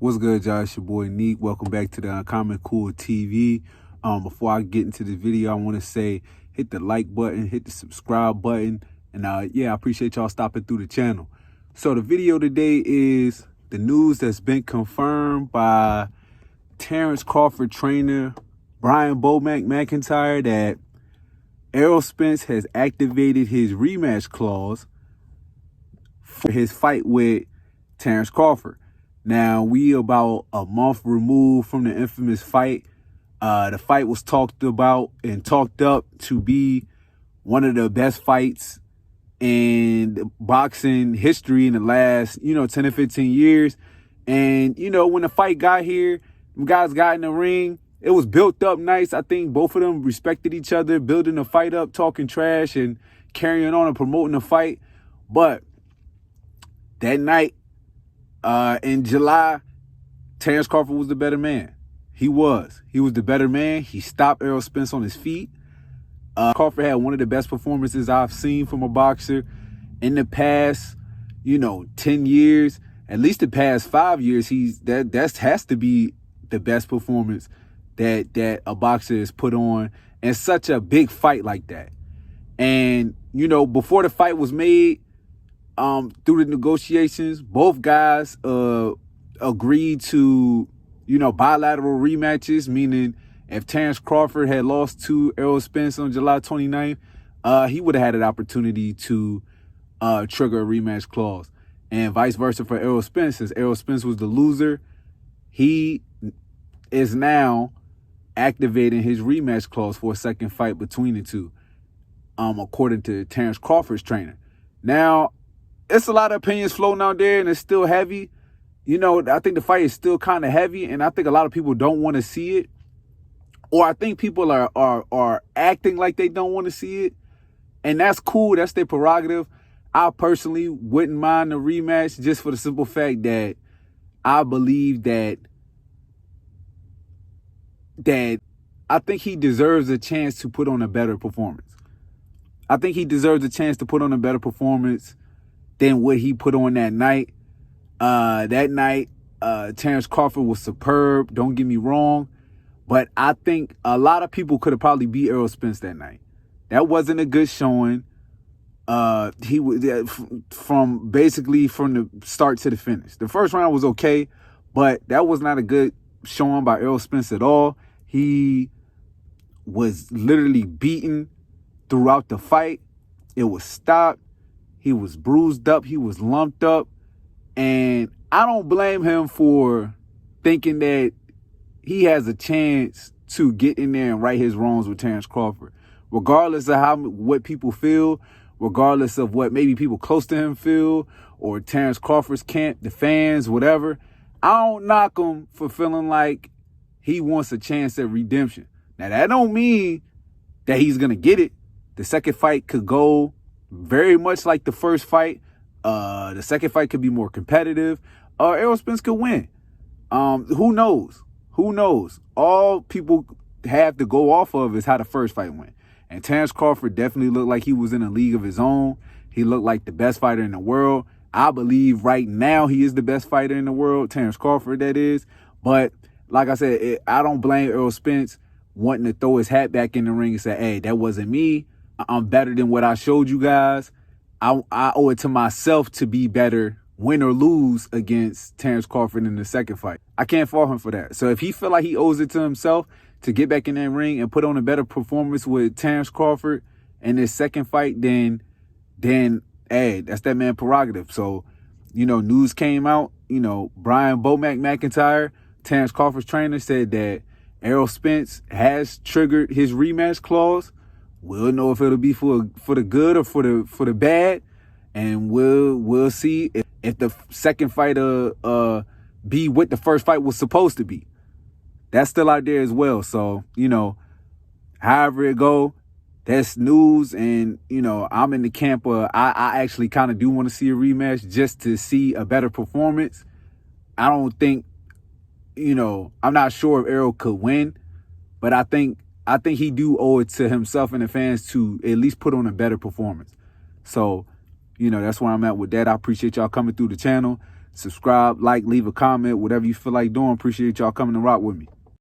What's good, y'all? It's your boy Neek. Welcome back to the Uncommon Cool TV. Before I get into the video, I want to say hit the like button, hit the subscribe button, and I appreciate y'all stopping through the channel. So the video today is the news that's been confirmed by Terence Crawford trainer Bomac McIntyre that Errol Spence has activated his rematch clause for his fight with Terence Crawford. Now, we about a month removed from the infamous fight. The fight was talked about and talked up to be one of the best fights in boxing history in the last, 10 to 15 years. And, when the fight got here, the guys got in the ring, it was built up nice. I think both of them respected each other, building the fight up, talking trash and carrying on and promoting the fight. But that night, in July, Terence Crawford was the better man. He was the better man. He stopped Errol Spence on his feet. Crawford had one of the best performances I've seen from a boxer in the past, 10 years, at least the past 5 years. That has to be the best performance that a boxer has put on in such a big fight like that. And, before the fight was made, through the negotiations, both guys agreed to, bilateral rematches, meaning if Terence Crawford had lost to Errol Spence on July 29th, he would have had an opportunity to trigger a rematch clause. And vice versa for Errol Spence. Since Errol Spence was the loser, he is now activating his rematch clause for a second fight between the two, according to Terence Crawford's trainer. Now, it's a lot of opinions floating out there, and it's still heavy. I think the fight is still kind of heavy, and I think a lot of people don't want to see it. Or I think people are acting like they don't want to see it. And that's cool. That's their prerogative. I personally wouldn't mind the rematch just for the simple fact that I believe that I think he deserves a chance to put on a better performance. I think he deserves a chance to put on a better performance than what he put on that night. That night, Terence Crawford was superb. Don't get me wrong. But I think a lot of people could have probably beat Errol Spence that night. That wasn't a good showing. He was from the start to the finish. The first round was okay, but that was not a good showing by Errol Spence at all. He was literally beaten throughout the fight. It was stopped. He was bruised up. He was lumped up. And I don't blame him for thinking that he has a chance to get in there and right his wrongs with Terence Crawford. Regardless of what people feel, regardless of what maybe people close to him feel, or Terence Crawford's camp, the fans, whatever, I don't knock him for feeling like he wants a chance at redemption. Now, that don't mean that he's going to get it. The second fight could go very much like the first fight. The second fight could be more competitive. Errol Spence could win. Who knows? Who knows? All people have to go off of is how the first fight went. And Terence Crawford definitely looked like he was in a league of his own. He looked like the best fighter in the world. I believe right now he is the best fighter in the world, Terence Crawford, that is. But like I said, I don't blame Errol Spence wanting to throw his hat back in the ring and say, hey, that wasn't me. I'm better than what I showed you guys. I owe it to myself to be better, win or lose, against Terence Crawford in the second fight. I can't fault him for that. So if he feel like he owes it to himself to get back in that ring and put on a better performance with Terence Crawford in this second fight, then hey, that's that man prerogative. So, news came out, Bomac McIntyre, Terence Crawford's trainer, said that Errol Spence has triggered his rematch clause. We'll know if it'll be for the good or for the bad, and we'll see if the second fight be what the first fight was supposed to be. That's still out there as well. So however it go, that's news, and I'm in the camp of I actually kind of do want to see a rematch just to see a better performance. I don't think I'm not sure if Errol could win, but I think he do owe it to himself and the fans to at least put on a better performance. So, that's where I'm at with that. I appreciate y'all coming through the channel. Subscribe, like, leave a comment, whatever you feel like doing. Appreciate y'all coming to rock with me.